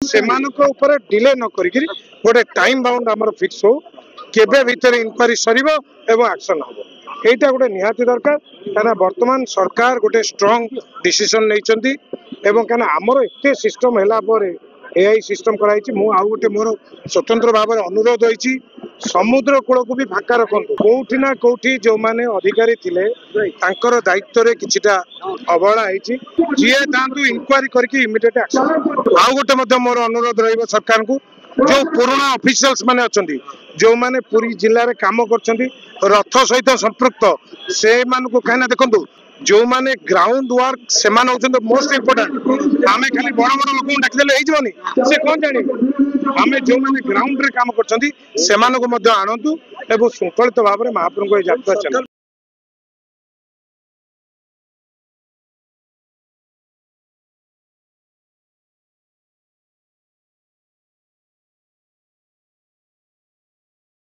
सेमानक ऊपर डिले न करिक गोटे टाइम बाउंड आमर फिक्स हो केबे भीतर इंक्वारी सरिबो एवं एक्शन हो एटा गोटे निहाती दरकार कहना वर्तमान सरकार गोटे स्ट्रांग डिसीजन नहीं एवं कहना आमर एते सिस्टम हैला परे एआई सिस्टम कराई मु आउ गोटे मोर स्वतंत्र भाव में अनुरोध होइछि समुद्र कूल को भी फाका रखु कौटी ना कौटी जो माने अधिकारी थिले तांकर दायित्व रे किछिटा अवहेला होइछि जीए तांतु इंक्वारी करके इमिडिएट एक्शन आउ गोटे मध्य मोर अनुरोध रहिबो सरकार को जो पुराना ऑफिशियल्स माने अछंती जो माने पूरी जिल्ला रे काम करछंती रथ सहित संपृक्त से मान को कहना देखंतु जो माने ग्राउंड वर्क से मान होछंती मोस्ट इंपोर्टेंट आमे खाली बड़ बड़ लोक डाक देले होई जबनी से कोन जानि आमे जो माने ग्राउंड रे काम करछंती से मान को मध्य आनंतु एवं शृंखलित भाव में महाप्रभु को यात्रा चल